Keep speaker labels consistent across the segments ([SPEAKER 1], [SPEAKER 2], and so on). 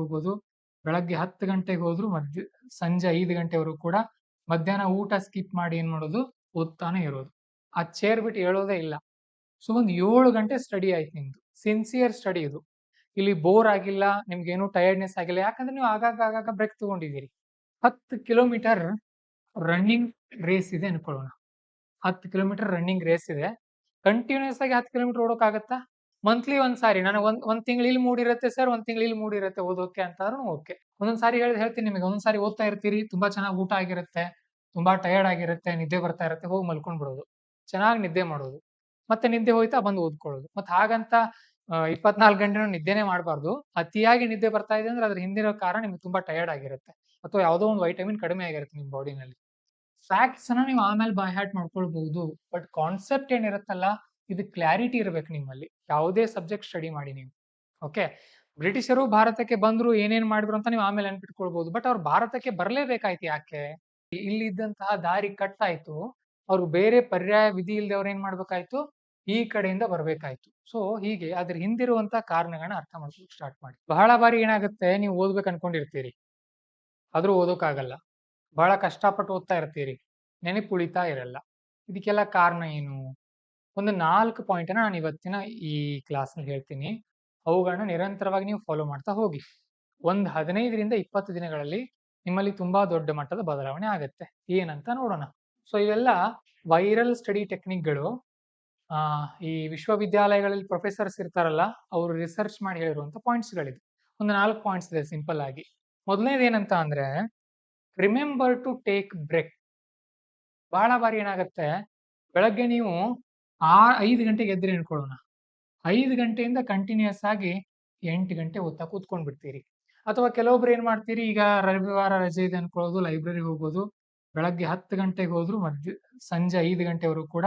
[SPEAKER 1] ಹೋಗ್ಬೋದು, ಬೆಳಗ್ಗೆ 10 ಗಂಟೆಗೆ ಹೋದ್ರು ಸಂಜೆ 5 ಗಂಟೆವರೆಗೂ ಕೂಡ ಮಧ್ಯಾಹ್ನ ಊಟ ಸ್ಕಿಪ್ ಮಾಡಿ ಏನ್ ಮಾಡೋದು, ಓದ್ತಾನೆ ಇರೋದು. ಆ ಚೇರ್ ಬಿಟ್ಟು ಹೇಳೋದೇ ಇಲ್ಲ. ಸೊ ಒಂದು 7 ಗಂಟೆ ಸ್ಟಡಿ ಆಯ್ತು ನಿಮ್ದು. ಸಿನ್ಸಿಯರ್ ಸ್ಟಡಿ ಇದು. ಇಲ್ಲಿ ಬೋರ್ ಆಗಿಲ್ಲ, ನಿಮ್ಗೇನು ಟಯರ್ಡ್ನೆಸ್ ಆಗಿಲ್ಲ, ಯಾಕಂದ್ರೆ ನೀವು ಆಗಾಗ ಬ್ರೇಕ್ ತಗೊಂಡಿದ್ದೀರಿ. 10 ಕಿಲೋಮೀಟರ್ ರನ್ನಿಂಗ್ ರೇಸ್ ಇದೆ ಅನ್ಕೊಳ್ಳೋಣ. 10 ಕಿಲೋಮೀಟರ್ ರನ್ನಿಂಗ್ ರೇಸ್ ಇದೆ. ಕಂಟಿನ್ಯೂಸ್ ಆಗಿ 10 ಕಿಲೋಮೀಟರ್ ಓಡೋಕ್ಕಾಗತ್ತಾ? ಮಂತ್ಲಿ ಒಂದ್ಸಾರಿ ನನಗೆ ಒಂದ್ ತಿಂಗಳು ಇಲ್ಲಿ ಮೂಡಿರುತ್ತೆ ಸರ್, ಒಂದ್ ತಿಂಗಳು ಇಲ್ಲಿ ಮೂಡಿರುತ್ತೆ ಓದೋಕೆ ಅಂತಾದ್ರೂ ಓಕೆ. ಒಂದೊಂದ್ ಸಾರಿ ಹೇಳ್ತೀನಿ ನಿಮಗೆ, ಒಂದೊಂದ್ ಸಾರಿ ಓದ್ತಾ ಇರ್ತೀರಿ, ತುಂಬಾ ಚೆನ್ನಾಗಿ ಊಟ ಆಗಿರುತ್ತೆ, ತುಂಬಾ ಟಯರ್ಡ್ ಆಗಿರುತ್ತೆ, ನಿದ್ದೆ ಬರ್ತಾ ಇರುತ್ತೆ, ಹೋಗಿ ಮಲ್ಕೊಂಡ್ ಬಿಡೋದು, ಚೆನ್ನಾಗಿ ನಿದ್ದೆ ಮಾಡೋದು, ಮತ್ತೆ ನಿದ್ದೆ ಹೋಯ್ತಾ ಬಂದು ಓದ್ಕೊಳ್ಳೋದು. ಮತ್ತೆ ಹಾಗಂತ 24 ಗಂಟೆ ನಿದ್ದೆನೆ ಮಾಡಬಾರ್ದು. ಅತಿಯಾಗಿ ನಿದ್ದೆ ಬರ್ತಾ ಇದೆ ಅಂದ್ರೆ ಅದ್ರ ಹಿಂದಿರೋ ಕಾರಣ ನಿಮ್ಗೆ ತುಂಬಾ ಟಯರ್ಡ್ ಆಗಿರುತ್ತೆ, ಅಥವಾ ಯಾವುದೋ ಒಂದು ವೈಟಮಿನ್ ಕಡಿಮೆ ಆಗಿರುತ್ತೆ ನಿಮ್ ಬಾಡಿನಲ್ಲಿ. ಫ್ಯಾಕ್ಟ್ಸ್ ಅನ್ನ ನೀವು ಆಮೇಲೆ ಬೈ ಹ್ಯಾಟ್ ಮಾಡ್ಕೊಳ್ಬಹುದು, ಬಟ್ ಕಾನ್ಸೆಪ್ಟ್ ಏನಿರುತ್ತಲ್ಲ, ಇದು ಕ್ಲಾರಿಟಿ ಇರ್ಬೇಕು ನಿಮ್ಮಲ್ಲಿ. ಯಾವುದೇ ಸಬ್ಜೆಕ್ಟ್ ಸ್ಟಡಿ ಮಾಡಿ ನೀವು. ಓಕೆ, ಬ್ರಿಟಿಷರು ಭಾರತಕ್ಕೆ ಬಂದ್ರು, ಏನೇನ್ ಮಾಡಿದ್ರು ಅಂತ ನೀವು ಆಮೇಲೆ ನೆನ್ಪಿಟ್ಕೊಳ್ಬಹುದು, ಬಟ್ ಅವ್ರು ಭಾರತಕ್ಕೆ ಬರ್ಲೇಬೇಕಾಯ್ತು ಯಾಕೆ? ಇಲ್ಲಿದ್ದಂತಹ ದಾರಿ ಕಟ್ ಆಯ್ತು, ಅವ್ರು ಬೇರೆ ಪರ್ಯಾಯ ವಿಧಿ ಇಲ್ಲದೆ ಅವ್ರು ಏನ್ ಮಾಡ್ಬೇಕಾಯ್ತು, ಈ ಕಡೆಯಿಂದ ಬರ್ಬೇಕಾಯ್ತು. ಸೊ ಹೀಗೆ ಅದ್ರ ಹಿಂದಿರುವಂತಹ ಕಾರಣಗಳನ್ನ ಅರ್ಥ ಮಾಡ್ಕೊಳ್ಳೋಕೆ ಸ್ಟಾರ್ಟ್ ಮಾಡಿ. ಬಹಳ ಬಾರಿ ಏನಾಗುತ್ತೆ, ನೀವು ಓದ್ಬೇಕು ಅನ್ಕೊಂಡಿರ್ತೀರಿ, ಆದ್ರೂ ಓದೋಕ್ಕಾಗಲ್ಲ. ಬಹಳ ಕಷ್ಟಪಟ್ಟು ಓದ್ತಾ ಇರ್ತೀರಿ, ನೆನಪು ಉಳಿತಾ ಇರಲ್ಲ. ಇದಕ್ಕೆಲ್ಲ ಕಾರಣ ಏನು? ಒಂದು 4 ಪಾಯಿಂಟ್ ನಾನು ಇವತ್ತಿನ ಈ ಕ್ಲಾಸ್ ನಲ್ಲಿ ಹೇಳ್ತೀನಿ. ಅವುಗಳನ್ನ ನಿರಂತರವಾಗಿ ನೀವು ಫಾಲೋ ಮಾಡ್ತಾ ಹೋಗಿ. ಒಂದು 15ರಿಂದ 20 ದಿನಗಳಲ್ಲಿ ನಿಮ್ಮಲ್ಲಿ ತುಂಬಾ ದೊಡ್ಡ ಮಟ್ಟದ ಬದಲಾವಣೆ ಆಗುತ್ತೆ. ಏನಂತ ನೋಡೋಣ. ಸೊ ಇವೆಲ್ಲ ವೈರಲ್ ಸ್ಟಡಿ ಟೆಕ್ನಿಕ್ಗಳು. ಈ ವಿಶ್ವವಿದ್ಯಾಲಯಗಳಲ್ಲಿ ಪ್ರೊಫೆಸರ್ಸ್ ಇರ್ತಾರಲ್ಲ, ಅವರು ರಿಸರ್ಚ್ ಮಾಡಿ ಹೇಳಿರುವಂತ ಪಾಯಿಂಟ್ಸ್ಗಳಿದೆ. ಒಂದು 4 ಪಾಯಿಂಟ್ಸ್ ಇದೆ ಸಿಂಪಲ್ ಆಗಿ. ಮೊದಲನೇದು ಏನಂತ ಅಂದ್ರೆ, ರಿಮೆಂಬರ್ ಟು ಟೇಕ್ ಬ್ರೇಕ್. ಬಹಳ ಬಾರಿ ಏನಾಗುತ್ತೆ, ಬೆಳಗ್ಗೆ ನೀವು 5 ಗಂಟೆಗೆ ಎದ್ರಿ ಅನ್ಕೊಳ್ಳೋಣ, 5 ಗಂಟೆಯಿಂದ ಕಂಟಿನ್ಯೂಸ್ ಆಗಿ 8 ಗಂಟೆ ಓದ್ತಾ ಕೂತ್ಕೊಂಡ್ ಬಿಡ್ತೀರಿ. ಅಥವಾ ಕೆಲವೊಬ್ರು ಏನ್ ಮಾಡ್ತೀರಿ, ಈಗ ರವಿವಾರ ರಜೆ ಇದೆ ಅನ್ಕೊಳ್ಳೋದು, ಲೈಬ್ರರಿ ಹೋಗೋದು, ಬೆಳಗ್ಗೆ 10 ಗಂಟೆಗೆ ಹೋದ್ರು ಸಂಜೆ 5 ಗಂಟೆವರೆಗೂ ಕೂಡ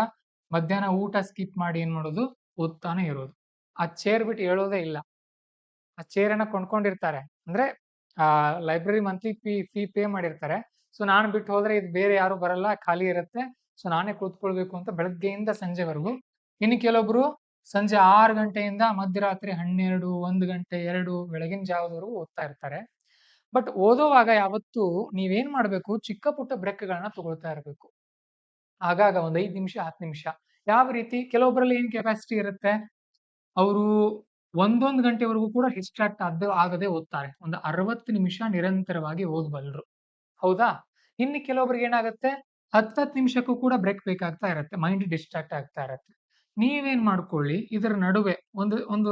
[SPEAKER 1] ಮಧ್ಯಾಹ್ನ ಊಟ ಸ್ಕಿಪ್ ಮಾಡಿ ಏನ್ ಮಾಡೋದು, ಓದ್ತಾನೆ ಇರೋದು. ಆ ಚೇರ್ ಬಿಟ್ಟು ಹೇಳೋದೇ ಇಲ್ಲ. ಆ ಚೇರನ್ನ ಕೊಂಡ್ಕೊಂಡಿರ್ತಾರೆ, ಅಂದ್ರೆ ಆ ಲೈಬ್ರರಿ ಮಂತ್ಲಿ ಫೀ ಪೇ ಮಾಡಿರ್ತಾರೆ. ಸೊ ನಾನು ಬಿಟ್ಟು ಹೋದ್ರೆ ಇದು ಬೇರೆ ಯಾರು ಬರಲ್ಲ, ಖಾಲಿ ಇರುತ್ತೆ, ಸೊ ನಾನೇ ಕೂತ್ಕೊಳ್ಬೇಕು ಅಂತ ಬೆಳಗ್ಗೆಯಿಂದ ಸಂಜೆವರೆಗೂ. ಇನ್ನು ಕೆಲವೊಬ್ರು ಸಂಜೆ 6 ಗಂಟೆಯಿಂದ ಮಧ್ಯರಾತ್ರಿ 12, 1 ಗಂಟೆ, 2 ಬೆಳಗಿನ ಜಾವದವರೆಗೂ ಓದ್ತಾ ಇರ್ತಾರೆ. ಬಟ್ ಓದೋವಾಗ ಯಾವತ್ತೂ ನೀವೇನ್ ಮಾಡ್ಬೇಕು, ಚಿಕ್ಕ ಪುಟ್ಟ ಬ್ರೇಕ್ಗಳನ್ನ ತಗೊಳ್ತಾ ಇರಬೇಕು. ಆಗಾಗ ಒಂದ್ 5 ನಿಮಿಷ 10 ನಿಮಿಷ. ಯಾವ ರೀತಿ? ಕೆಲವೊಬ್ಬರಲ್ಲಿ ಏನ್ ಕೆಪಾಸಿಟಿ ಇರುತ್ತೆ, ಅವರು 1 ಗಂಟೆವರೆಗೂ ಕೂಡ ಡಿಸ್ಟ್ರಾಕ್ಟ್ ಆಗದೆ ಓದ್ತಾರೆ. ಒಂದು 60 ನಿಮಿಷ ನಿರಂತರವಾಗಿ ಓದಬಲ್ಲರು. ಹೌದಾ? ಇನ್ನು ಕೆಲವೊಬ್ರಿಗೆ ಏನಾಗುತ್ತೆ, 10 ನಿಮಿಷಕ್ಕೂ ಕೂಡ ಬ್ರೇಕ್ ಬೇಕಾಗ್ತಾ ಇರುತ್ತೆ, ಮೈಂಡ್ ಡಿಸ್ಟ್ರಾಕ್ಟ್ ಆಗ್ತಾ ಇರುತ್ತೆ. ನೀವೇನ್ ಮಾಡ್ಕೊಳ್ಳಿ, ಇದರ ನಡುವೆ ಒಂದು ಒಂದು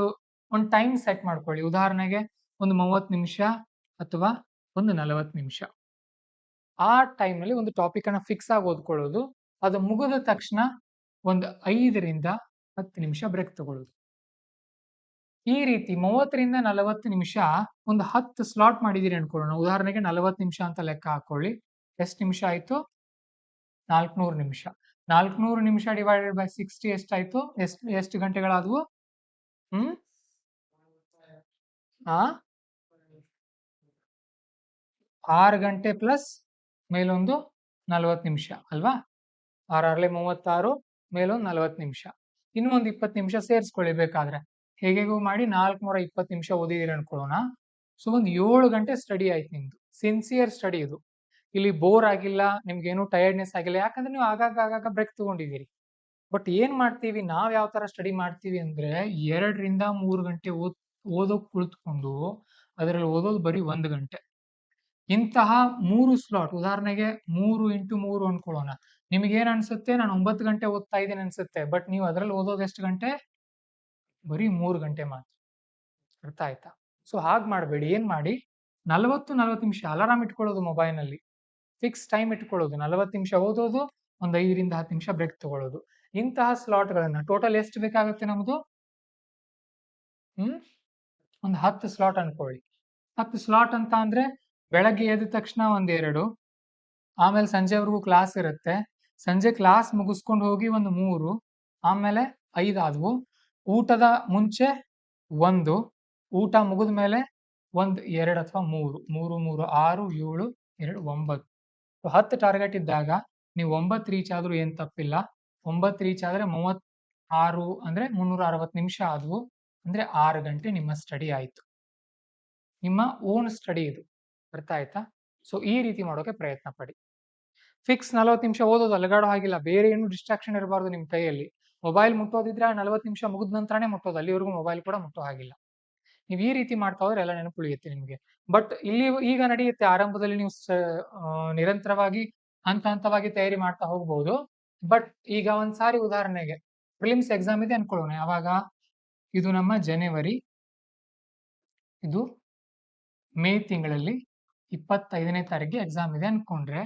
[SPEAKER 1] ಒಂದು ಟೈಮ್ ಸೆಟ್ ಮಾಡ್ಕೊಳ್ಳಿ. ಉದಾಹರಣೆಗೆ ಒಂದು 30 ನಿಮಿಷ ಅಥವಾ ಒಂದು 40 ನಿಮಿಷ. ಆ ಟೈಮ್ನಲ್ಲಿ ಒಂದು ಟಾಪಿಕ್ ಅನ್ನ ಫಿಕ್ಸ್ ಆಗಿ ಓದ್ಕೊಳ್ಳೋದು. ಅದು ಮುಗಿದ ತಕ್ಷಣ ಒಂದು 5ರಿಂದ 10 ನಿಮಿಷ ಬ್ರೇಕ್ ತಗೊಳ್ಳೋದು. ಈ ರೀತಿ 30ರಿಂದ 40 ನಿಮಿಷ ಒಂದು 10 ಸ್ಲಾಟ್ ಮಾಡಿದೀರಿ ಅನ್ಕೊಳ್ಳೋಣ. ಉದಾಹರಣೆಗೆ 40 ನಿಮಿಷ ಅಂತ ಲೆಕ್ಕ ಹಾಕೊಳ್ಳಿ. ಎಷ್ಟು ನಿಮಿಷ ಆಯ್ತು? 400 ನಿಮಿಷ. 400 ನಿಮಿಷ ಡಿವೈಡೆಡ್ ಬೈ 60 ಎಷ್ಟಾಯ್ತು? ಎಷ್ಟು ಗಂಟೆಗಳಾದವು? 6 ಗಂಟೆ ಪ್ಲಸ್ ಮೇಲೊಂದು 40 ನಿಮಿಷ ಅಲ್ವಾ? 6 36 ಮೇಲೊಂದು 40 ನಿಮಿಷ. ಇನ್ನೂ ಒಂದು 20 ನಿಮಿಷ ಸೇರಿಸ್ಕೊಳ್ಳಿ ಬೇಕಾದ್ರೆ. ಹೇಗೆಗೂ ಮಾಡಿ 420 ನಿಮಿಷ ಓದಿದಿರಿ ಅನ್ಕೊಳ್ಳೋಣ. ಸೊ ಒಂದು 7 ಗಂಟೆ ಸ್ಟಡಿ ಆಯ್ತು ನಿಮ್ದು. ಸಿನ್ಸಿಯರ್ ಸ್ಟಡಿ ಇದು. ಇಲ್ಲಿ ಬೋರ್ ಆಗಿಲ್ಲ, ನಿಮ್ಗೇನು ಟಯರ್ಡ್ನೆಸ್ ಆಗಿಲ್ಲ, ಯಾಕಂದ್ರೆ ನೀವು ಆಗಾಗ ಬ್ರೇಕ್ ತಗೊಂಡಿದ್ದೀರಿ. ಬಟ್ ಏನ್ ಮಾಡ್ತೀವಿ, ನಾವ್ ಯಾವ ತರ ಸ್ಟಡಿ ಮಾಡ್ತೀವಿ ಅಂದ್ರೆ, 2ರಿಂದ 3 ಗಂಟೆ ಓದೋಕ್ ಕುಳಿತುಕೊಂಡು ಅದರಲ್ಲಿ ಓದೋದು ಬರೀ 1 ಗಂಟೆ. ಇಂತಹ 3 ಸ್ಲಾಟ್, ಉದಾಹರಣೆಗೆ 3 ಇಂಟು 3 ಅನ್ಕೊಳ್ಳೋಣ. ನಿಮಗೇನ್ ಅನ್ಸುತ್ತೆ, ನಾನು 9 ಗಂಟೆ ಓದ್ತಾ ಇದ್ದೀನಿ ಅನ್ಸುತ್ತೆ, ಬಟ್ ನೀವು ಅದರಲ್ಲಿ ಓದೋದು ಎಷ್ಟು ಗಂಟೆ? ಬರೀ 3 ಗಂಟೆ ಮಾತ್ರ. ಅರ್ಥ ಆಯ್ತಾ? ಸೊ ಹಾಗೆ ಮಾಡಬೇಡಿ. ಏನ್ ಮಾಡಿ, 40 ನಿಮಿಷ ಅಲಾರಾಮ್ ಇಟ್ಕೊಳ್ಳೋದು ಮೊಬೈಲ್ನಲ್ಲಿ, ಫಿಕ್ಸ್ ಟೈಮ್ ಇಟ್ಕೊಳ್ಳೋದು, 40 ನಿಮಿಷ ಓದೋದು, ಒಂದು 5ರಿಂದ 10 ನಿಮಿಷ ಬ್ರೇಕ್ ತಗೊಳ್ಳೋದು. ಇಂತಹ ಸ್ಲಾಟ್ಗಳನ್ನ ಟೋಟಲ್ ಎಷ್ಟು ಬೇಕಾಗುತ್ತೆ ನಮ್ದು? ಒಂದು 10 ಸ್ಲಾಟ್ ಅನ್ಕೊಳ್ಳಿ. 10 ಸ್ಲಾಟ್ ಅಂತ ಅಂದ್ರೆ, ಬೆಳಗ್ಗೆ ಎದ್ದ ತಕ್ಷಣ ಒಂದ್ 2, ಆಮೇಲೆ ಸಂಜೆವರೆಗೂ ಕ್ಲಾಸ್ ಇರುತ್ತೆ, ಸಂಜೆ ಕ್ಲಾಸ್ ಮುಗಿಸ್ಕೊಂಡು ಹೋಗಿ ಒಂದು 3, ಆಮೇಲೆ 5 ಆದವು. ಊಟದ ಮುಂಚೆ 1, ಊಟ ಮುಗಿದ ಮೇಲೆ ಒಂದು 2 ಅಥವಾ 3, 3 6 7 2 9. 10 ಟಾರ್ಗೆಟ್ ಇದ್ದಾಗ ನೀವು 9 ರೀಚ್ ಆದ್ರೂ ಏನ್ ತಪ್ಪಿಲ್ಲ. 9 ರೀಚ್ ಆದ್ರೆ 36 ಅಂದ್ರೆ 360 ನಿಮಿಷ ಆದವು. ಅಂದ್ರೆ 6 ಗಂಟೆ ನಿಮ್ಮ ಸ್ಟಡಿ ಆಯ್ತು. ನಿಮ್ಮ ಓನ್ ಸ್ಟಡಿ ಇದು. ಅರ್ಥ ಆಯ್ತಾ? ಸೊ ಈ ರೀತಿ ಮಾಡೋಕೆ ಪ್ರಯತ್ನ ಪಡಿ. ಫಿಕ್ಸ್ 40 ನಿಮಿಷ ಓದೋದು, ಅಲಗಾಡೋ ಹಾಗಿಲ್ಲ. ಬೇರೆ ಏನು ಡಿಸ್ಟ್ರಾಕ್ಷನ್ ಇರಬಾರ್ದು ನಿಮ್ಮ ಕೈಯಲ್ಲಿ. ಮೊಬೈಲ್ ಮುಟ್ಟೋದಿದ್ರೆ 40 ನಿಮಿಷ ಮುಗಿದ ನಂತರನೇ ಮುಟ್ಟೋದು, ಅಲ್ಲಿವರೆಗೂ ಮೊಬೈಲ್ ಕೂಡ ಮುಟ್ಟೋ ಹಾಗಿಲ್ಲ. ನೀವು ಈ ರೀತಿ ಮಾಡ್ತಾ ಹೋದ್ರೆ ಎಲ್ಲ ನೆನಪುಳಿಯುತ್ತೆ ನಿಮಗೆ. ಬಟ್ ಇಲ್ಲಿ ಈಗ ನಡೆಯುತ್ತೆ, ಆರಂಭದಲ್ಲಿ ನೀವು ನಿರಂತರವಾಗಿ ಹಂತ ಹಂತವಾಗಿ ತಯಾರಿ ಮಾಡ್ತಾ ಹೋಗ್ಬಹುದು. ಬಟ್ ಈಗ ಒಂದ್ಸಾರಿ ಉದಾಹರಣೆಗೆ ಪ್ರಿಲಿಮ್ಸ್ ಎಕ್ಸಾಮ್ ಇದೆ ಅನ್ಕೊಳ್ಳೋಣ. ಯಾವಾಗ? ಇದು ನಮ್ಮ ಜನವರಿ, ಇದು ಮೇ ತಿಂಗಳಲ್ಲಿ 25ನೇ ತಾರೀಕಿಗೆ ಎಕ್ಸಾಮ್ ಇದೆ ಅನ್ಕೊಂಡ್ರೆ,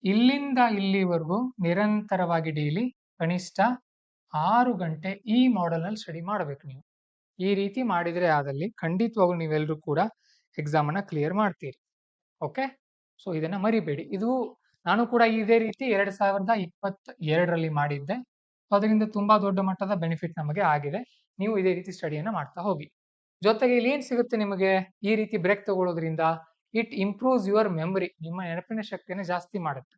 [SPEAKER 1] ಇಲ್ಲಿಂದ ಇಲ್ಲಿವರೆಗೂ ನಿರಂತರವಾಗಿ ಡೈಲಿ ಕನಿಷ್ಠ 6 ಗಂಟೆ ಈ ಮಾಡೆಲ್ ನಲ್ಲಿ ಸ್ಟಡಿ ಮಾಡಬೇಕು ನೀವು. ಈ ರೀತಿ ಮಾಡಿದ್ರೆ ಆದಲ್ಲಿ ಖಂಡಿತವಾಗ್ಲೂ ನೀವೆಲ್ಲರೂ ಕೂಡ ಎಕ್ಸಾಮ್ ಅನ್ನ ಕ್ಲಿಯರ್ ಮಾಡ್ತೀರಿ. ಓಕೆ, ಸೊ ಇದನ್ನ ಮರಿಬೇಡಿ. ಇದು ನಾನು ಕೂಡ ಇದೇ ರೀತಿ 2022ರಲ್ಲಿ ಮಾಡಿದ್ದೆ. ಅದರಿಂದ ತುಂಬಾ ದೊಡ್ಡ ಮಟ್ಟದ ಬೆನಿಫಿಟ್ ನಮಗೆ ಆಗಿದೆ. ನೀವು ಇದೇ ರೀತಿ ಸ್ಟಡಿಯನ್ನ ಮಾಡ್ತಾ ಹೋಗಿ. ಜೊತೆಗೆ ಇಲ್ಲಿ ಏನ್ ಸಿಗುತ್ತೆ ನಿಮಗೆ ಈ ರೀತಿ ಬ್ರೇಕ್ ತಗೊಳ್ಳೋದ್ರಿಂದ? It improves your memory. ನಿಮ್ಮ ನೆನಪಿನ ಶಕ್ತಿಯನ್ನು ಜಾಸ್ತಿ ಮಾಡುತ್ತೆ,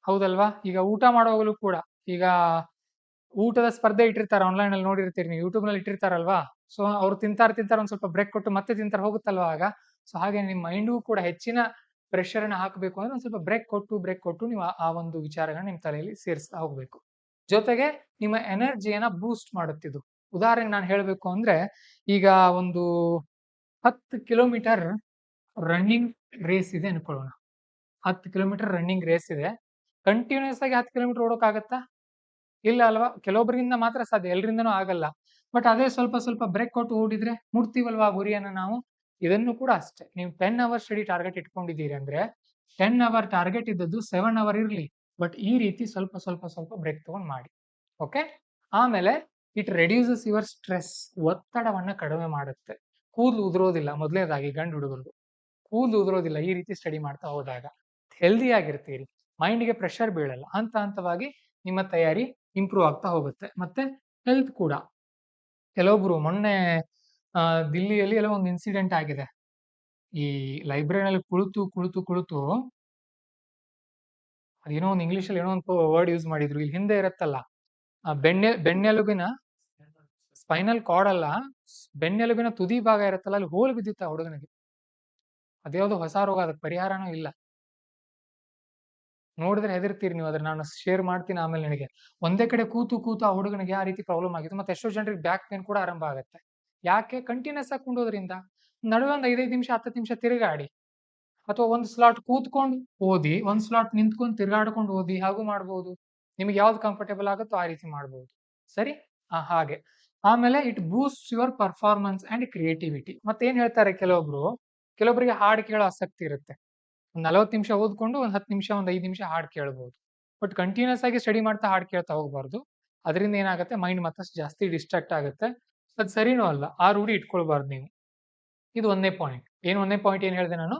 [SPEAKER 1] ಹೌದಲ್ವಾ? ಈಗ ಊಟ ಮಾಡುವಾಗಲೂ ಕೂಡ, ಈಗ ಊಟದ ಸ್ಪರ್ಧೆ ಇಟ್ಟಿರ್ತಾರೆ, ಆನ್ಲೈನ್ ಅಲ್ಲಿ ನೋಡಿರ್ತೀರಿ ನೀವು, ಯೂಟ್ಯೂಬ್ ನಲ್ಲಿ ಇಟ್ಟಿರ್ತಾರಲ್ವಾ? ಸೊ ಅವ್ರು ತಿಂತಾರ ಒಂದ್ ಸ್ವಲ್ಪ ಬ್ರೇಕ್ ಕೊಟ್ಟು ಮತ್ತೆ ತಿಂತಾರ, ಹೋಗುತ್ತಲ್ವಾ ಆಗ? ಸೊ ಹಾಗೆ ನಿಮ್ಮ ಮೈಂಡ್ಗೂ ಕೂಡ ಹೆಚ್ಚಿನ ಪ್ರೆಷರ್ ಅನ್ನ ಹಾಕಬೇಕು ಅಂದ್ರೆ ಒಂದ್ ಸ್ವಲ್ಪ ಬ್ರೇಕ್ ಕೊಟ್ಟು ನೀವು ಆ ಒಂದು ವಿಚಾರಗಳನ್ನ ನಿಮ್ಮ ತಲೆಯಲ್ಲಿ ಸೇರಿಸ್ತಾ ಹೋಗ್ಬೇಕು. ಜೊತೆಗೆ ನಿಮ್ಮ ಎನರ್ಜಿಯನ್ನ ಬೂಸ್ಟ್ ಮಾಡುತ್ತಿದ್ದು. ಉದಾಹರಣೆಗೆ ನಾನು ಹೇಳ್ಬೇಕು ಅಂದ್ರೆ, ಈಗ ಒಂದು 10 ಕಿಲೋಮೀಟರ್ ರನ್ನಿಂಗ್ ರೇಸ್ ಇದೆ ಅನ್ಕೊಳ್ಳೋಣ. 10 ಕಿಲೋಮೀಟರ್ ರನ್ನಿಂಗ್ ರೇಸ್ ಇದೆ. ಕಂಟಿನ್ಯೂಸ್ ಆಗಿ 10 ಕಿಲೋಮೀಟರ್ ಓಡೋಕ್ಕಾಗತ್ತಾ? ಇಲ್ಲ ಅಲ್ವಾ? ಕೆಲವೊಬ್ಬರಿಂದ ಮಾತ್ರ ಸಾಧ್ಯ, ಎಲ್ರಿಂದನೂ ಆಗಲ್ಲ. ಬಟ್ ಅದೇ ಸ್ವಲ್ಪ ಸ್ವಲ್ಪ ಬ್ರೇಕ್ ಕೊಟ್ಟು ಓಡಿದ್ರೆ ಮುಟ್ತೀವಲ್ವಾ ಆ ಗುರಿಯನ್ನ ನಾವು. ಇದನ್ನು ಕೂಡ ಅಷ್ಟೇ, ನೀವು 10 ಅವರ್ ಸ್ಟಡಿ ಟಾರ್ಗೆಟ್ ಇಟ್ಕೊಂಡಿದ್ದೀರಿ ಅಂದ್ರೆ 10 ಅವರ್ ಟಾರ್ಗೆಟ್ ಇದ್ದದ್ದು 7 ಅವರ್ ಇರ್ಲಿ, ಬಟ್ ಈ ರೀತಿ ಸ್ವಲ್ಪ ಸ್ವಲ್ಪ ಸ್ವಲ್ಪ ಬ್ರೇಕ್ ತಗೊಂಡು ಮಾಡಿ. ಓಕೆ, ಆಮೇಲೆ ಇಟ್ ರೆಡ್ಯೂಸಸ್ ಯುವರ್ ಸ್ಟ್ರೆಸ್. ಒತ್ತಡವನ್ನ ಕಡಿಮೆ ಮಾಡುತ್ತೆ. ಕೂದಲು ಉದುರೋದಿಲ್ಲ. ಮೊದಲನೇದಾಗಿ ಗಂಡು ಹುಡುಗರು ಕೂದಲು ಉದುರೋದಿಲ್ಲ ಈ ರೀತಿ ಸ್ಟಡಿ ಮಾಡ್ತಾ ಹೋದಾಗ. ಹೆಲ್ದಿ ಆಗಿರ್ತೀರಿ, ಮೈಂಡ್ಗೆ ಪ್ರೆಷರ್ ಬೀಳಲ್ಲ. ಹಂತ ಹಂತವಾಗಿ ನಿಮ್ಮ ತಯಾರಿ ಇಂಪ್ರೂವ್ ಆಗ್ತಾ ಹೋಗುತ್ತೆ. ಮತ್ತೆ ಹೆಲ್ತ್ ಕೂಡ. ಕೆಲವೊಬ್ರು ಮೊನ್ನೆ ದಿಲ್ಲಿಯಲ್ಲಿ ಎಲ್ಲ ಒಂದು ಇನ್ಸಿಡೆಂಟ್ ಆಗಿದೆ. ಈ ಲೈಬ್ರರಿನಲ್ಲಿ ಕುಳಿತು ಕುಳಿತು ಕುಳಿತು ಅದೇನೋ ಒಂದು ಇಂಗ್ಲಿಷ್ ಅಲ್ಲಿ ಏನೋ ಒಂದು ವರ್ಡ್ ಯೂಸ್ ಮಾಡಿದ್ರು. ಇಲ್ಲಿ ಹಿಂದೆ ಇರತ್ತಲ್ಲ, ಬೆನ್ನೆಲುಬಿನ ಸ್ಪೈನಲ್ ಕಾರ್ಡ್ ಅಲ್ಲ, ಬೆನ್ನೆಲುಬಿನ ತುದಿ ಭಾಗ ಇರತ್ತಲ್ಲ, ಅಲ್ಲಿ ಹೋಲ್ ಬಿದ್ದಿತ್ತ ಆ ಹುಡುಗನಿಗೆ. ಅದ್ಯಾವುದೋ ಹೊಸ ರೋಗ, ಅದಕ್ಕೆ ಪರಿಹಾರನೂ ಇಲ್ಲ. ನೋಡಿದ್ರೆ ಹೆದರ್ತೀರಿ ನೀವು. ಅದ್ರ ನಾನು ಶೇರ್ ಮಾಡ್ತೀನಿ ಆಮೇಲೆ ನಿನಗೆ. ಒಂದೇ ಕಡೆ ಕೂತು ಕೂತು ಆ ಹುಡುಗನಿಗೆ ಆ ರೀತಿ ಪ್ರಾಬ್ಲಮ್ ಆಗಿತ್ತು. ಮತ್ತೆ ಎಷ್ಟೋ ಜನರಿಗೆ ಬ್ಯಾಕ್ ಪೇನ್ ಕೂಡ ಆರಂಭ ಆಗುತ್ತೆ. ಯಾಕೆ? ಕಂಟಿನ್ಯೂಸ್ ಆಗಿ ಕುಂಡೋದ್ರಿಂದ. ನಡುವೆ ಒಂದು 5 ನಿಮಿಷ 10 ನಿಮಿಷ ತಿರುಗಾಡಿ, ಅಥವಾ ಒಂದು ಸ್ಲಾಟ್ ಕೂತ್ಕೊಂಡು ಓದಿ, ಒಂದು ಸ್ಲಾಟ್ ನಿಂತ್ಕೊಂಡು ತಿರುಗಾಡ್ಕೊಂಡು ಓದಿ, ಹಾಗೂ ಮಾಡ್ಬೋದು. ನಿಮ್ಗೆ ಯಾವ್ದು ಕಂಫರ್ಟೇಬಲ್ ಆಗುತ್ತೋ ಆ ರೀತಿ ಮಾಡ್ಬೋದು. ಸರಿ, ಹಾಗೆ. ಆಮೇಲೆ it Boost your performance and creativity. ಮತ್ತೇನ್ ಹೇಳ್ತಾರೆ ಕೆಲವೊಬ್ಬರಿಗೆ ಹಾಡು ಕೇಳೋ ಆಸಕ್ತಿ ಇರುತ್ತೆ. ಒಂದು 40 ನಿಮಿಷ ಓದ್ಕೊಂಡು ಒಂದು 10 ನಿಮಿಷ, ಒಂದು 5 ನಿಮಿಷ ಹಾಡು ಕೇಳ್ಬೋದು. ಬಟ್ ಕಂಟಿನ್ಯೂಸ್ ಆಗಿ ಸ್ಟಡಿ ಮಾಡ್ತಾ ಹಾಡು ಕೇಳ್ತಾ ಹೋಗ್ಬಾರ್ದು. ಅದರಿಂದ ಏನಾಗುತ್ತೆ, ಮೈಂಡ್ ಮತ್ತಷ್ಟು ಜಾಸ್ತಿ ಡಿಸ್ಟ್ರಾಕ್ಟ್ ಆಗುತ್ತೆ. ಅದು ಸರಿನೂ ಅಲ್ಲ. ಆ ರೂಢಿ ಇಟ್ಕೊಳ್ಬಾರ್ದು ನೀವು. ಇದು ಒಂದನೇ ಪಾಯಿಂಟ್. ಒಂದನೇ ಪಾಯಿಂಟ್ ಏನ್ ಹೇಳಿದೆ ನಾನು?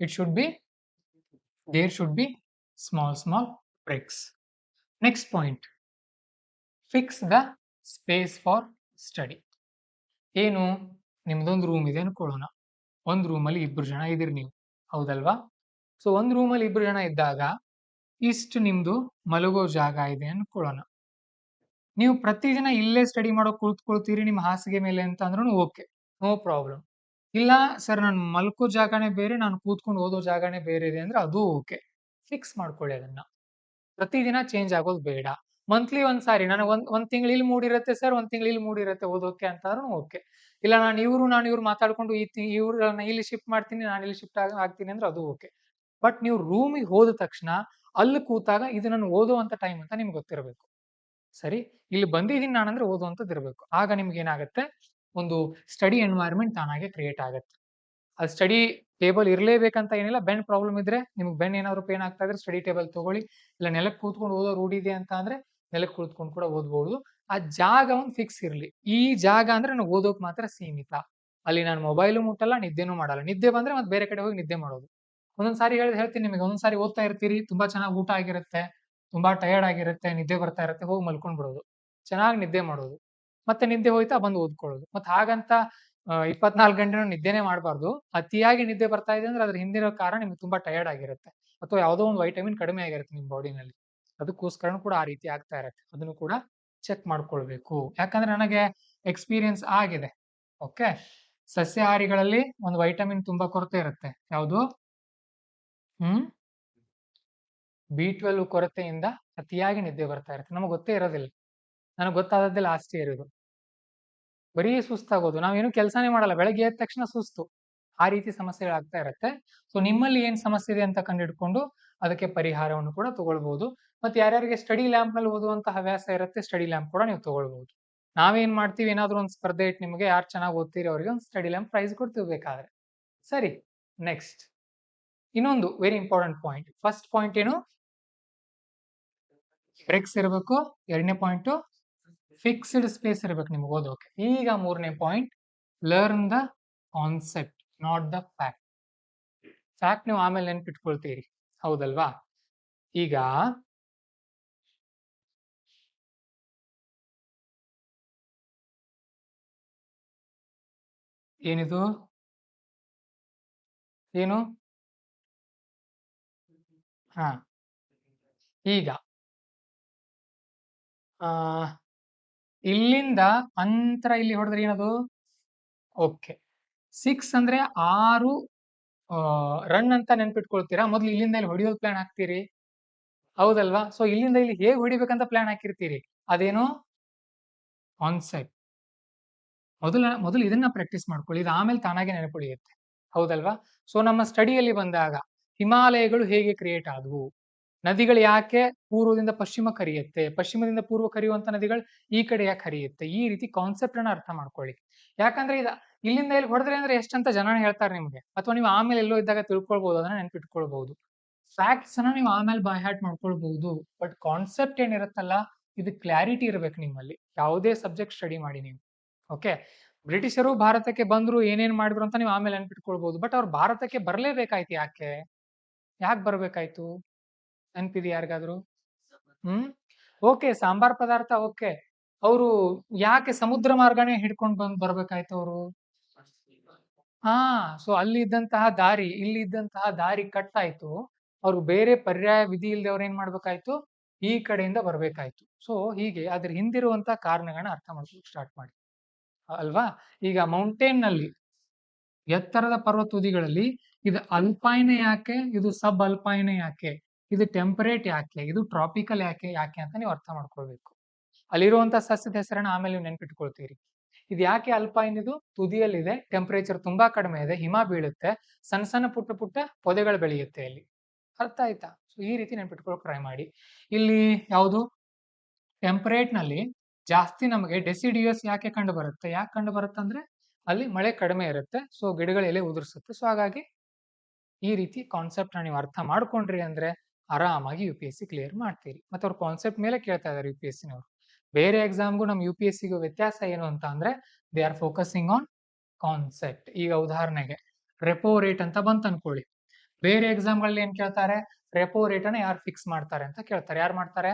[SPEAKER 1] There should be small breaks. Next point, fix the space for study. ಏನು? ನಿಮ್ದೊಂದು ರೂಮ್ ಇದೆ ಅನ್ಕೊಳ್ಳೋಣ. ಒಂದು ರೂಮಲ್ಲಿ 2 ಜನ ಇದೀರಿ ನೀವು, ಹೌದಲ್ವಾ? ಸೊ ಒಂದು ರೂಮಲ್ಲಿ 2 ಜನ ಇದ್ದಾಗ ಇಷ್ಟು ನಿಮ್ದು ಮಲಗೋ ಜಾಗ ಇದೆ ಅನ್ಕೊಳ್ಳೋಣ. ನೀವು ಪ್ರತಿದಿನ ಇಲ್ಲೇ ಸ್ಟಡಿ ಮಾಡೋ ಕುಳಿತುಕೊಳ್ತೀರಿ ನಿಮ್ಮ ಹಾಸಿಗೆ ಮೇಲೆ ಅಂತ ಅಂದ್ರೂ ಓಕೆ, ನೋ ಪ್ರಾಬ್ಲಮ್. ಇಲ್ಲ ಸರ್, ನಾನು ಮಲ್ಕೋ ಜಾಗನೇ ಬೇರೆ, ನಾನು ಕೂತ್ಕೊಂಡು ಓದೋ ಜಾಗನೇ ಬೇರೆ ಇದೆ ಅಂದ್ರೆ ಅದು ಓಕೆ. ಫಿಕ್ಸ್ ಮಾಡ್ಕೊಳ್ಳಿ ಅದನ್ನ. ಪ್ರತಿದಿನ ಚೇಂಜ್ ಆಗೋದು ಬೇಡ. ಮಂತ್ಲಿ ಒಂದ್ಸಾರಿ ನನಗೆ ಒಂದ್ ತಿಂಗಳು ಇಲ್ಲಿ ಮೂಡಿರುತ್ತೆ ಸರ್, ಒಂದ್ ತಿಂಗಳು ಇಲ್ಲಿ ಮೂಡಿರುತ್ತೆ ಓದೋಕೆ ಅಂತಾದ್ರೂ ಓಕೆ. ಇಲ್ಲ ನಾನು ಇವ್ರು ಮಾತಾಡ್ಕೊಂಡು ಇವ್ರನ್ನ ಇಲ್ಲಿ ಶಿಫ್ಟ್ ಮಾಡ್ತೀನಿ, ನಾನು ಇಲ್ಲಿ ಶಿಫ್ಟ್ ಆಗ್ತೀನಿ ಅಂದ್ರೆ ಅದು ಓಕೆ. ಬಟ್ ನೀವು ರೂಮಿಗೆ ಹೋದ ತಕ್ಷಣ ಅಲ್ಲಿ ಕೂತಾಗ ಇದು ನಾನು ಓದುವಂತ ಟೈಮ್ ಅಂತ ನಿಮ್ಗೆ ಗೊತ್ತಿರಬೇಕು. ಸರಿ, ಇಲ್ಲಿ ಬಂದಿದ್ದೀನಿ ನಾನಂದ್ರೆ ಓದುವಂಥದ್ದು ಇರಬೇಕು. ಆಗ ನಿಮ್ಗೆ ಏನಾಗುತ್ತೆ, ಒಂದು ಸ್ಟಡಿ ಎನ್ವೈರ್ಮೆಂಟ್ ತಾನಾಗೆ ಕ್ರಿಯೇಟ್ ಆಗುತ್ತೆ. ಅದು ಸ್ಟಡಿ ಟೇಬಲ್ ಇರಲೇಬೇಕಂತ ಏನಿಲ್ಲ. ಬೆನ್ ಪ್ರಾಬ್ಲಮ್ ಇದ್ರೆ, ನಿಮ್ಗೆ ಬೆನ್ ಏನಾದ್ರು ಪೇನ್ ಆಗ್ತಾ ಇದ್ರೆ ಸ್ಟಡಿ ಟೇಬಲ್ ತಗೊಳ್ಳಿ. ಇಲ್ಲ ನೆಲಕ್ಕೆ ಕೂತ್ಕೊಂಡು ಓದೋ ರೂಢಿ ಇದೆ ಅಂತ ಅಂದ್ರೆ ನೆಲಕ್ಕೆ ಕೂತ್ಕೊಂಡು ಕೂಡ ಓದ್ಬಹುದು. ಆ ಜಾಗ ಒಂದು ಫಿಕ್ಸ್ ಇರಲಿ. ಈ ಜಾಗ ಅಂದ್ರೆ ನಾನು ಓದೋಕ್ ಮಾತ್ರ ಸೀಮಿತ. ಅಲ್ಲಿ ನಾನು ಮೊಬೈಲು ಮುಟ್ಟಲ್ಲ, ನಿದ್ದೆನೂ ಮಾಡಲ್ಲ. ನಿದ್ದೆ ಬಂದ್ರೆ ಮತ್ತೆ ಬೇರೆ ಕಡೆ ಹೋಗಿ ನಿದ್ದೆ ಮಾಡೋದು. ಒಂದೊಂದ್ಸಾರಿ ಹೇಳ್ತೀನಿ ನಿಮಗೆ, ಒಂದೊಂದ್ಸಾರಿ ಓದ್ತಾ ಇರ್ತೀರಿ, ತುಂಬಾ ಚೆನ್ನಾಗಿ ಊಟ ಆಗಿರುತ್ತೆ, ತುಂಬಾ ಟಯರ್ಡ್ ಆಗಿರುತ್ತೆ, ನಿದ್ದೆ ಬರ್ತಾ ಇರುತ್ತೆ, ಹೋಗಿ ಮಲ್ಕೊಂಡ್ ಬಿಡೋದು, ಚೆನ್ನಾಗಿ ನಿದ್ದೆ ಮಾಡೋದು, ಮತ್ತೆ ನಿದ್ದೆ ಹೋಯ್ತಾ ಬಂದು ಓದ್ಕೊಳ್ಳೋದು. ಮತ್ತೆ ಹಾಗಂತ 24 ಗಂಟೆನೂ ನಿದ್ದೆನೇ ಮಾಡಬಾರ್ದು. ಅತಿಯಾಗಿ ನಿದ್ದೆ ಬರ್ತಾ ಇದೆ ಅಂದ್ರೆ ಅದ್ರ ಹಿಂದಿರೋ ಕಾರಣ ನಿಮ್ಗೆ ತುಂಬಾ ಟಯರ್ಡ್ ಆಗಿರುತ್ತೆ, ಅಥವಾ ಯಾವುದೋ ಒಂದು ವೈಟಮಿನ್ ಕಡಿಮೆ ಆಗಿರುತ್ತೆ ನಿಮ್ಮ ಬಾಡಿನಲ್ಲಿ. ಅದಕ್ಕೋಸ್ಕರನೂ ಕೂಡ ಆ ರೀತಿ ಆಗ್ತಾ ಇರುತ್ತೆ. ಅದನ್ನು ಕೂಡ ಚೆಕ್ ಮಾಡ್ಕೊಳ್ಬೇಕು. ಯಾಕಂದ್ರೆ ನನಗೆ ಎಕ್ಸ್ಪೀರಿಯನ್ಸ್ ಆಗಿದೆ. ಓಕೆ, ಸಸ್ಯಾಹಾರಿಗಳಲ್ಲಿ ಒಂದು ವೈಟಮಿನ್ ತುಂಬಾ ಕೊರತೆ ಇರುತ್ತೆ. ಯಾವುದು? B12 ಕೊರತೆಯಿಂದ ಅತಿಯಾಗಿ ನಿದ್ದೆ ಬರ್ತಾ ಇರುತ್ತೆ. ನಮಗೆ ಗೊತ್ತೇ ಇರೋದಿಲ್ಲ. ನನಗೆ ಗೊತ್ತಾದದ್ದೇ ಲಾಸ್ಟ್ ಇಯರ್ ಇದು. ಬರೀ ಸುಸ್ತಾಗೋದು. ನಾವೇನು ಕೆಲಸನೇ ಮಾಡಲ್ಲ. ಬೆಳಗ್ಗೆ ಎದ್ದ ತಕ್ಷಣ ಸುಸ್ತು. ಆ ರೀತಿ ಸಮಸ್ಯೆಗಳಾಗ್ತಾ ಇರುತ್ತೆ. ಸೊ ನಿಮ್ಮಲ್ಲಿ ಏನ್ ಸಮಸ್ಯೆ ಇದೆ ಅಂತ ಕಂಡುಹಿಡ್ಕೊಂಡು ಅದಕ್ಕೆ ಪರಿಹಾರವನ್ನು ಕೂಡ ತಗೊಳ್ಬಹುದು. ಮತ್ತೆ ಯಾರ್ಯಾರಿಗೆ ಸ್ಟಡಿ ಲ್ಯಾಂಪ್ ನಲ್ಲಿ ಓದುವಂತ ಹವ್ಯಾಸ ಇರುತ್ತೆ, ಸ್ಟಡಿ ಲ್ಯಾಂಪ್ ಕೂಡ ನೀವು ತಗೊಳ್ಬಹುದು. ನಾವೇನ್ ಮಾಡ್ತೀವಿ, ಏನಾದ್ರೂ ಒಂದು ಸ್ಪರ್ಧೆ ಇಟ್ಟು ನಿಮಗೆ ಯಾರು ಚೆನ್ನಾಗಿ ಓದ್ತೀರಿ ಅವರಿಗೆ ಒಂದು ಸ್ಟಡಿ ಲ್ಯಾಂಪ್ ಪ್ರೈಸ್ ಕೊಡ್ತೀವಿ ಬೇಕಾದ್ರೆ. ಸರಿ, ನೆಕ್ಸ್ಟ್ ಇನ್ನೊಂದು very important point. First point ಏನು? ಬ್ರೇಕ್ಸ್ ಇರಬೇಕು. ಎರಡನೇ ಪಾಯಿಂಟ್ ಫಿಕ್ಸ್ಡ್ ಸ್ಪೇಸ್ ಇರಬೇಕು ನಿಮ್ಗೆ ಓದೋಕೆ. ಈಗ ಮೂರನೇ point, learn the concept, not the fact. Fact ನೀವು ಆಮೇಲೆ ನೆನ್ಪಿಟ್ಕೊಳ್ತೀರಿ, ಹೌದಲ್ವಾ? ಈಗ ಏನಿದು? ಏನು? ಹಾ, ಈಗ ಇಲ್ಲಿಂದ ಅಂತರ ಇಲ್ಲಿ ಹೊಡೆದ್ರೆ ಏನದು? ಓಕೆ, 6 ಅಂದ್ರೆ 6 ರನ್ ಅಂತ ನೆನ್ಪಿಟ್ಕೊಳ್ತೀರಾ. ಮೊದ್ಲು ಇಲ್ಲಿಂದ ಇಲ್ಲಿ ಹೊಡಿಯೋದು ಪ್ಲಾನ್ ಹಾಕ್ತೀರಿ, ಹೌದಲ್ವಾ? ಸೊ ಇಲ್ಲಿಂದ ಇಲ್ಲಿ ಹೇಗೆ ಹೊಡಿಬೇಕಂತ ಪ್ಲಾನ್ ಹಾಕಿರ್ತೀರಿ. ಅದೇನು? ಕಾನ್ಸೆಪ್ಟ್. ಮೊದಲು ಇದನ್ನ ಪ್ರಾಕ್ಟೀಸ್ ಮಾಡ್ಕೊಳ್ಳಿ, ಇದು ಆಮೇಲೆ ತಾನಾಗೆ ನೆನಪುಳಿಯುತ್ತೆ, ಹೌದಲ್ವಾ? ಸೊ ನಮ್ಮ ಸ್ಟಡಿಯಲ್ಲಿ ಬಂದಾಗ ಹಿಮಾಲಯಗಳು ಹೇಗೆ ಕ್ರಿಯೇಟ್ ಆದವು, ನದಿಗಳು ಯಾಕೆ ಪೂರ್ವದಿಂದ ಪಶ್ಚಿಮ ಹರಿಯುತ್ತೆ, ಪಶ್ಚಿಮದಿಂದ ಪೂರ್ವ ಹರಿಯುವಂತ ನದಿಗಳು ಈ ಕಡೆ ಯಾಕೆ ಹರಿಯುತ್ತೆ, ಈ ರೀತಿ ಕಾನ್ಸೆಪ್ಟ್ ಅನ್ನ ಅರ್ಥ ಮಾಡ್ಕೊಳ್ಳಿ. ಯಾಕಂದ್ರೆ ಇಲ್ಲಿಂದ ಇಲ್ಲಿ ಹೊಡೆದ್ರೆ ಅಂದ್ರೆ ಎಷ್ಟಂತ ಜನ ಹೇಳ್ತಾರೆ ನಿಮ್ಗೆ, ಅಥವಾ ನೀವು ಆಮೇಲೆ ಎಲ್ಲೋ ಇದ್ದಾಗ ತಿಳ್ಕೊಳ್ಬಹುದು, ಅದನ್ನ ನೆನ್ಪಿಟ್ಕೊಳ್ಬಹುದು. ಫ್ಯಾಕ್ಟ್ಸ್ ಅನ್ನ ನೀವು ಆಮೇಲೆ ಬೈ ಹ್ಯಾಟ್ ಮಾಡ್ಕೊಳ್ಬಹುದು, ಬಟ್ ಕಾನ್ಸೆಪ್ಟ್ ಏನಿರುತ್ತಲ್ಲ, ಇದು ಕ್ಲಾರಿಟಿ ಇರ್ಬೇಕು ನಿಮ್ಮಲ್ಲಿ. ಯಾವುದೇ ಸಬ್ಜೆಕ್ಟ್ ಸ್ಟಡಿ ಮಾಡಿ ನೀವು. ಓಕೆ, ಬ್ರಿಟಿಷರು ಭಾರತಕ್ಕೆ ಬಂದ್ರು, ಏನೇನ್ ಮಾಡಿದ್ರು ಅಂತ ನೀವು ಆಮೇಲೆ ನೆನ್ಪಿಟ್ಕೊಳ್ಬಹುದು, ಬಟ್ ಅವ್ರು ಭಾರತಕ್ಕೆ ಬರ್ಲೇಬೇಕಾಯ್ತು. ಯಾಕೆ ಬರ್ಬೇಕಾಯ್ತು? ನೆನ್ಪಿದೆ ಯಾರಿಗಾದ್ರು? ಓಕೆ, ಸಾಂಬಾರ್ ಪದಾರ್ಥ ಓಕೆ. ಅವರು ಯಾಕೆ ಸಮುದ್ರ ಮಾರ್ಗನೇ ಹಿಡ್ಕೊಂಡು ಬರ್ಬೇಕಾಯ್ತು ಅವರು? ಹಾ, ಸೊ ಅಲ್ಲಿ ಇದ್ದಂತಹ ದಾರಿ, ಇಲ್ಲಿ ಇದ್ದಂತಹ ದಾರಿ ಕಟ್ ಆಯ್ತು. ಅವ್ರು ಬೇರೆ ಪರ್ಯಾಯ ವಿಧಿ ಇಲ್ಲದೆ ಅವ್ರು ಏನ್ ಮಾಡ್ಬೇಕಾಯ್ತು? ಈ ಕಡೆಯಿಂದ ಬರ್ಬೇಕಾಯ್ತು. ಸೊ ಹೀಗೆ ಅದ್ರ ಹಿಂದಿರುವಂತಹ ಕಾರಣಗಳನ್ನ ಅರ್ಥ ಮಾಡ್ಕೊಂಡು ಸ್ಟಾರ್ಟ್ ಮಾಡಿ, ಅಲ್ವಾ? ಈಗ ಮೌಂಟೇನ್ ನಲ್ಲಿ, ಎತ್ತರದ ಪರ್ವತ ತುದಿಗಳಲ್ಲಿ ಇದು ಅಲ್ಪೈನ್ ಯಾಕೆ, ಇದು ಸಬ್ ಅಲ್ಪೈನ್ ಯಾಕೆ, ಇದು ಟೆಂಪರೇಟ್ ಯಾಕೆ, ಇದು ಟ್ರಾಪಿಕಲ್ ಯಾಕೆ ಅಂತ ನೀವು ಅರ್ಥ ಮಾಡ್ಕೊಳ್ಬೇಕು. ಅಲ್ಲಿರುವಂತಹ ಸಸ್ಯದ ಹೆಸರನ್ನ ಆಮೇಲೆ ನೀವು ನೆನ್ಪಿಟ್ಕೊಳ್ತೀರಿ. ಇದು ಯಾಕೆ ಅಲ್ಪೈನ್, ಇದು ತುದಿಯಲ್ಲಿದೆ, ಟೆಂಪರೇಚರ್ ತುಂಬಾ ಕಡಿಮೆ ಇದೆ, ಹಿಮ ಬೀಳುತ್ತೆ, ಸಣ್ಣ ಸಣ್ಣ ಪುಟ್ಟ ಪುಟ್ಟ ಪೊದೆಗಳು ಬೆಳೆಯುತ್ತೆ ಅಲ್ಲಿ. ಅರ್ಥ ಆಯ್ತಾ? ಸೊ ಈ ರೀತಿ ನೆನ್ಪಿಟ್ಕೊಳಕ್ ಟ್ರೈ ಮಾಡಿ. ಇಲ್ಲಿ ಯಾವುದು? ಟೆಂಪರೇಟ್ ನಲ್ಲಿ ಜಾಸ್ತಿ ನಮಗೆ ಡೆಸಿಡಿಯಸ್ ಯಾಕೆ ಕಂಡು ಬರುತ್ತೆ? ಯಾಕೆ ಕಂಡು ಬರುತ್ತೆ ಅಂದ್ರೆ ಅಲ್ಲಿ ಮಳೆ ಕಡಿಮೆ ಇರುತ್ತೆ, ಸೊ ಗಿಡಗಳ ಎಲೆ ಉದುರಿಸುತ್ತೆ. ಸೊ ಹಾಗಾಗಿ ಈ ರೀತಿ ಕಾನ್ಸೆಪ್ಟ್ ನ ನೀವು ಅರ್ಥ ಮಾಡ್ಕೊಂಡ್ರಿ ಅಂದ್ರೆ ಆರಾಮಾಗಿ UPSC ಕ್ಲಿಯರ್ ಮಾಡ್ತೀರಿ. ಮತ್ತೆ ಅವ್ರು ಕಾನ್ಸೆಪ್ಟ್ ಮೇಲೆ ಕೇಳ್ತಾ ಇದಾರೆ UPSC ನವರು. ಬೇರೆ ಎಕ್ಸಾಮ್ಗೂ ನಮ್ಮ UPSCಗೂ ವ್ಯತ್ಯಾಸ ಏನು ಅಂತ ಅಂದ್ರೆ they are focusing on concept. ಈಗ ಉದಾಹರಣೆಗೆ ರೆಪೋ ರೇಟ್ ಅಂತ ಬಂತ ಅನ್ಕೊಳ್ಳಿ. ಬೇರೆ ಎಕ್ಸಾಮ್ಗಳಲ್ಲಿ ಏನ್ ಕೇಳ್ತಾರೆ? ರೆಪೋ ರೇಟ್ ಅನ್ನ ಯಾರು ಫಿಕ್ಸ್ ಮಾಡ್ತಾರೆ ಅಂತ ಕೇಳ್ತಾರೆ. ಯಾರು ಮಾಡ್ತಾರೆ?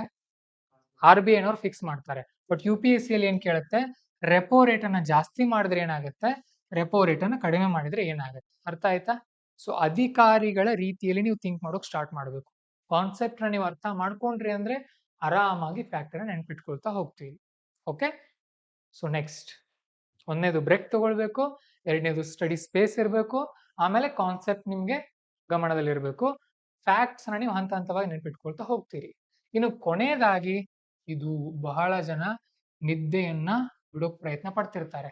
[SPEAKER 1] RBI ನವರು ಫಿಕ್ಸ್ ಮಾಡ್ತಾರೆ. ಬಟ್ UPSC ಅಲ್ಲಿ ಏನ್ ಕೇಳುತ್ತೆ? ರೆಪೋ ರೇಟ್ ಅನ್ನ ಜಾಸ್ತಿ ಮಾಡಿದ್ರೆ ಏನಾಗುತ್ತೆ, ರೆಪೋ ರೇಟ್ ಅನ್ನ ಕಡಿಮೆ ಮಾಡಿದ್ರೆ ಏನಾಗುತ್ತೆ. ಅರ್ಥ ಆಯ್ತಾ? ಸೊ ಅಧಿಕಾರಿಗಳ ರೀತಿಯಲ್ಲಿ ನೀವು ಥಿಂಕ್ ಮಾಡೋಕ್ ಸ್ಟಾರ್ಟ್ ಮಾಡಬೇಕು. ಕಾನ್ಸೆಪ್ಟ್ ನ ನೀವು ಅರ್ಥ ಮಾಡ್ಕೊಂಡ್ರಿ ಅಂದ್ರೆ ಆರಾಮಾಗಿ ಫ್ಯಾಕ್ಟರ್ ನೆನ್ಪಿಟ್ಕೊಳ್ತಾ ಹೋಗ್ತೀವಿ. ಓಕೆ, ಸೊ ನೆಕ್ಸ್ಟ್, ಒಂದನೇದು ಬ್ರೇಕ್ ತಗೊಳ್ಬೇಕು, ಎರಡನೇದು ಸ್ಟಡಿ ಸ್ಪೇಸ್ ಇರಬೇಕು, ಆಮೇಲೆ ಕಾನ್ಸೆಪ್ಟ್ ನಿಮ್ಗೆ ಗಮನದಲ್ಲಿರ್ಬೇಕು, ಫ್ಯಾಕ್ಟ್ಸ್ ನ ನೀವು ಹಂತ ಹಂತವಾಗಿ ನೆನ್ಪಿಟ್ಕೊಳ್ತಾ ಹೋಗ್ತೀರಿ. ಇನ್ನು ಕೊನೆಯದಾಗಿ, ಇದು ಬಹಳ ಜನ ನಿದ್ದೆಯನ್ನ ಬಿಡೋಕ್ ಪ್ರಯತ್ನ ಪಡ್ತಿರ್ತಾರೆ,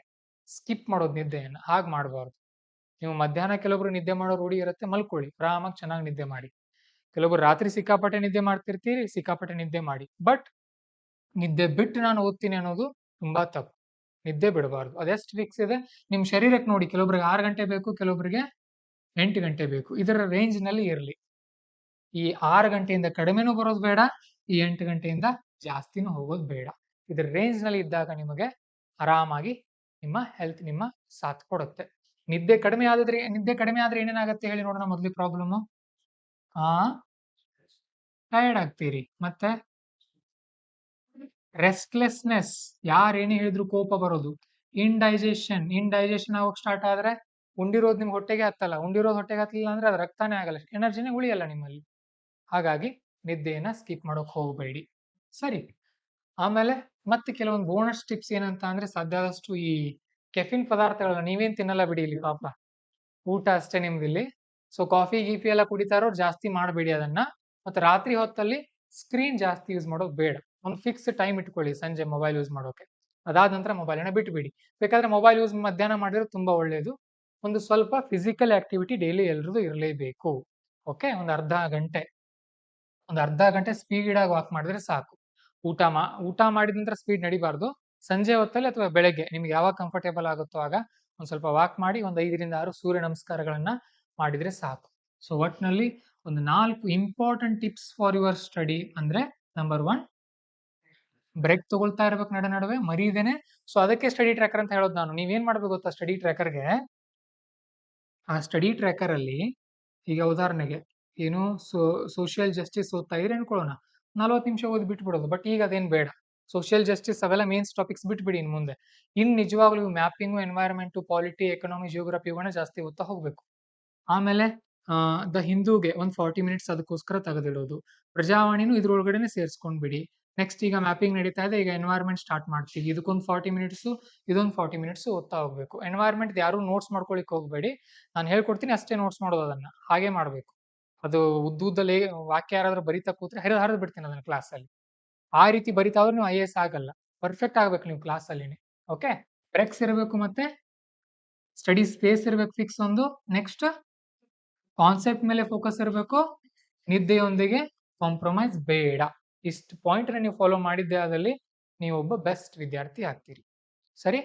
[SPEAKER 1] ಸ್ಕಿಪ್ ಮಾಡೋದು ನಿದ್ದೆಯನ್ನ. ಹಾಗೆ ಮಾಡಬಾರ್ದು. ನೀವು ಮಧ್ಯಾಹ್ನ ಕೆಲವೊಬ್ರು ನಿದ್ದೆ ಮಾಡೋ ರೂಢಿ ಇರುತ್ತೆ, ಮಲ್ಕೊಳ್ಳಿ, ಆರಾಮಾಗಿ ಚೆನ್ನಾಗಿ ನಿದ್ದೆ ಮಾಡಿ. ಕೆಲವೊಬ್ರು ರಾತ್ರಿ ಸಿಕ್ಕಾಪಟ್ಟೆ ನಿದ್ದೆ ಮಾಡ್ತಿರ್ತೀರಿ, ಸಿಕ್ಕಾಪಟ್ಟೆ ನಿದ್ದೆ ಮಾಡಿ. ಬಟ್ ನಿದ್ದೆ ಬಿಟ್ಟು ನಾನು ಓದ್ತೀನಿ ಅನ್ನೋದು ತುಂಬಾ ತಪ್ಪು. ನಿದ್ದೆ ಬಿಡಬಾರ್ದು. ಅದೆಷ್ಟು ಫಿಕ್ಸ್ ಇದೆ ನಿಮ್ ಶರೀರಕ್ಕೆ ನೋಡಿ. ಕೆಲವೊಬ್ರಿಗೆ 6 ಗಂಟೆ ಬೇಕು, ಕೆಲವೊಬ್ರಿಗೆ 8 ಗಂಟೆ ಬೇಕು. ಇದರ ರೇಂಜ್ ನಲ್ಲಿ ಇರಲಿ. ಈ 6 ಗಂಟೆಯಿಂದ ಕಡಿಮೆನೂ ಬರೋದು ಬೇಡ, ಈ 8 ಗಂಟೆಯಿಂದ ಜಾಸ್ತಿನೂ ಹೋಗೋದು ಬೇಡ. ಇದರ ರೇಂಜ್ ನಲ್ಲಿ ಇದ್ದಾಗ ನಿಮಗೆ ಆರಾಮಾಗಿ ನಿಮ್ಮ ಹೆಲ್ತ್ ನಿಮ್ಮ ಸಾಥ್ ಕೊಡುತ್ತೆ. ನಿದ್ದೆ ಕಡಿಮೆ ಆದ್ರೆ ಏನೇನಾಗುತ್ತೆ ಹೇಳಿ ನೋಡೋಣ. ಮೊದಲು ಪ್ರಾಬ್ಲಮ್, ಟಯರ್ಡ್ ಆಗ್ತೀರಿ, ಮತ್ತೆ ರೆಸ್ಟ್ಲೆಸ್ನೆಸ್, ಯಾರೇನೇ ಹೇಳಿದ್ರು ಕೋಪ ಬರೋದು, ಇಂಡೈಜೆಷನ್ ಆಗೋಕ್ ಸ್ಟಾರ್ಟ್ ಆದ್ರೆ ಉಂಡಿರೋದು ನಿಮ್ಗೆ ಹೊಟ್ಟೆಗೆ ಹತ್ತಲ್ಲ. ಉಂಡಿರೋದು ಹೊಟ್ಟೆಗೆ ಹತ್ತಲಿಲ್ಲ ಅಂದ್ರೆ ಅದು ರಕ್ತಾನೇ ಆಗಲ್ಲ, ಎನರ್ಜಿನೇ ಉಳಿಯಲ್ಲ ನಿಮ್ಮಲ್ಲಿ. ಹಾಗಾಗಿ ನಿದ್ದೆಯನ್ನ ಸ್ಕಿಪ್ ಮಾಡೋಕ್ ಹೋಗಬೇಡಿ. ಸರಿ, ಆಮೇಲೆ ಮತ್ತೆ ಕೆಲವೊಂದು ಬೋನಸ್ ಟಿಪ್ಸ್ ಏನಂತ ಅಂದ್ರೆ, ಸಾಧ್ಯವಾದಷ್ಟು ಈ ಕೆಫಿನ್ ಪದಾರ್ಥಗಳನ್ನ ನೀವೇನ್ ತಿನ್ನಲ್ಲ ಬಿಡಿ ಇಲ್ಲಿ ಪಾಪ. ಊಟ ಅಷ್ಟೇ ನಿಮ್ದಿಲ್ಲಿ. ಸೊ ಕಾಫಿ ಗೀಫಿ ಎಲ್ಲ ಕುಡಿತಾರೋರು ಜಾಸ್ತಿ ಮಾಡಬೇಡಿ ಅದನ್ನ. ಮತ್ತೆ ರಾತ್ರಿ ಹೊತ್ತಲ್ಲಿ ಸ್ಕ್ರೀನ್ ಜಾಸ್ತಿ ಯೂಸ್ ಮಾಡೋದು ಬೇಡ. ಒಂದು ಫಿಕ್ಸ್ ಟೈಮ್ ಇಟ್ಕೊಳ್ಳಿ ಸಂಜೆ ಮೊಬೈಲ್ ಯೂಸ್ ಮಾಡೋಕೆ. ಅದಾದ ನಂತರ ಮೊಬೈಲನ್ನ ಬಿಟ್ಬಿಡಿ. ಬೇಕಾದ್ರೆ ಮೊಬೈಲ್ ಯೂಸ್ ಮಧ್ಯಾಹ್ನ ಮಾಡಿದ್ರೆ ತುಂಬಾ ಒಳ್ಳೇದು. ಒಂದು ಸ್ವಲ್ಪ ಫಿಸಿಕಲ್ ಆಕ್ಟಿವಿಟಿ ಡೈಲಿ ಎಲ್ರದ್ದು ಇರಲೇಬೇಕು. ಓಕೆ, ಒಂದು ಅರ್ಧ ಗಂಟೆ ಸ್ಪೀಡ್ ಆಗಿ ವಾಕ್ ಮಾಡಿದ್ರೆ ಸಾಕು. ಊಟ ಮಾಡಿದ ನಂತರ ಸ್ಪೀಡ್ ನಡಿಬಾರ್ದು. ಸಂಜೆ ಹೊತ್ತಲ್ಲಿ ಅಥವಾ ಬೆಳಗ್ಗೆ ನಿಮ್ಗೆ ಯಾವಾಗ ಕಂಫರ್ಟೇಬಲ್ ಆಗುತ್ತೋ ಆಗ ಒಂದ್ ಸ್ವಲ್ಪ ವಾಕ್ ಮಾಡಿ ಒಂದು 5ರಿಂದ 6 ಸೂರ್ಯ ನಮಸ್ಕಾರಗಳನ್ನ ಮಾಡಿದ್ರೆ ಸಾಕು. ಸೊ ಒಟ್ನಲ್ಲಿ ಒಂದು 4 important tips for your study ಅಂದ್ರೆ, ನಂಬರ್ 1, ಬ್ರೇಕ್ ತಗೊಳ್ತಾ ಇರ್ಬೇಕು ನಡುವೆ ಮರೀದೇನೆ. ಸೊ ಅದಕ್ಕೆ ಸ್ಟಡಿ ಟ್ರ್ಯಾಕರ್ ಅಂತ ಹೇಳೋದು ನಾನು. ನೀವೇನ್ ಮಾಡ್ಬೇಕು ಗೊತ್ತಾ ಸ್ಟಡಿ ಟ್ರ್ಯಾಕರ್ಗೆ? ಆ ಸ್ಟಡಿ ಟ್ರ್ಯಾಕರ್ ಅಲ್ಲಿ ಈಗ ಉದಾಹರಣೆಗೆ ಏನು ಸೋಷಿಯಲ್ ಜಸ್ಟಿಸ್ ಓದ್ತಾ ಇದ್ರೆ ಅನ್ಕೊಳ್ಳೋಣ, 40 ನಿಮಿಷ ಓದಿ ಬಿಟ್ಬಿಡೋದು. ಬಟ್ ಈಗ ಅದೇನ್ ಬೇಡ. ಸೋಷಿಯಲ್ ಜಸ್ಟಿಸ್ ಅವೆಲ್ಲ ಮೇನ್ಸ್ ಟಾಪಿಕ್ಸ್ ಬಿಟ್ಬಿಡಿ ಇನ್ ಮುಂದೆ. ನಿಜವಾಗ್ಲೂ mapping, environment, polity, economy, geography ಇವುಗಳನ್ನ ಜಾಸ್ತಿ ಓದ್ತಾ ಹೋಗ್ಬೇಕು. ಆಮೇಲೆ ದ ಹಿಂದೂಗೆ ಒಂದು 40 ಮಿನಿಟ್ಸ್ ಅದಕ್ಕೋಸ್ಕರ ತೆಗೆದಿಡೋದು. ಪ್ರಜಾವಾಣಿನೂ ಇದ್ರೊಳಗಡೆನೆ ಸೇರಿಸ್ಕೊಂಡ್ಬಿಡಿ. ನೆಕ್ಸ್ಟ್ ಈಗ ಮ್ಯಾಪಿಂಗ್ ನಡೀತಾ ಇದೆ, ಈಗ ಎನ್ವೈರನ್ಮೆಂಟ್ ಸ್ಟಾರ್ಟ್ ಮಾಡ್ತೀವಿ. ಇದಕ್ಕೊಂದು 40 ಮಿನಿಟ್ಸ್, ಇದೊಂದು 40 ಮಿನಿಟ್ಸ್ ಓದ್ತಾ ಹೋಗ್ಬೇಕು. ಎನ್ವೈರನ್ಮೆಂಟ್ ಯಾರು ನೋಟ್ಸ್ ಮಾಡ್ಕೊಳಿಕ್ ಹೋಗ್ಬೇಡಿ. ನಾನು ಹೇಳ್ಕೊಡ್ತೀನಿ ಅಷ್ಟೇ ನೋಟ್ಸ್ ಮಾಡೋದು, ಅದನ್ನ ಹಾಗೆ ಮಾಡ್ಬೇಕು. ಅದು ಉದ್ದುದ್ದಲ್ಲೇ ವಾಕ್ಯ ಯಾರಾದ್ರೂ ಬರಿತಾ ಕೂತ್ರೆ ಹರಿದು ಬಿಡ್ತೀನಿ ಅದನ್ನ ಕ್ಲಾಸಲ್ಲಿ. ಆ ರೀತಿ ಬರಿತಾ ಹೋದ್ರೆ ನೀವು IAS ಆಗಲ್ಲ. ಪರ್ಫೆಕ್ಟ್ ಆಗ್ಬೇಕು ನೀವು ಕ್ಲಾಸಲ್ಲಿನೇ. ಓಕೆ, ಬ್ರೇಕ್ಸ್ ಇರಬೇಕು, ಮತ್ತೆ ಸ್ಟಡಿ ಸ್ಪೇಸ್ ಇರಬೇಕು ಫಿಕ್ಸ್ ಒಂದು. ನೆಕ್ಸ್ಟ್ ಕಾನ್ಸೆಪ್ಟ್ ಮೇಲೆ ಫೋಕಸ್ ಇರಬೇಕು. ನಿದ್ದೆಯೊಂದಿಗೆ ಕಾಂಪ್ರಮೈಸ್ ಬೇಡ. ಇಷ್ಟು ಪಾಯಿಂಟ್ ನೀವು ಫಾಲೋ ಮಾಡಿದ್ದೆ ಆದಲ್ಲಿ ನೀವು ಒಬ್ಬ ಬೆಸ್ಟ್ ವಿದ್ಯಾರ್ಥಿ ಆಗ್ತೀರಿ. ಸರಿ.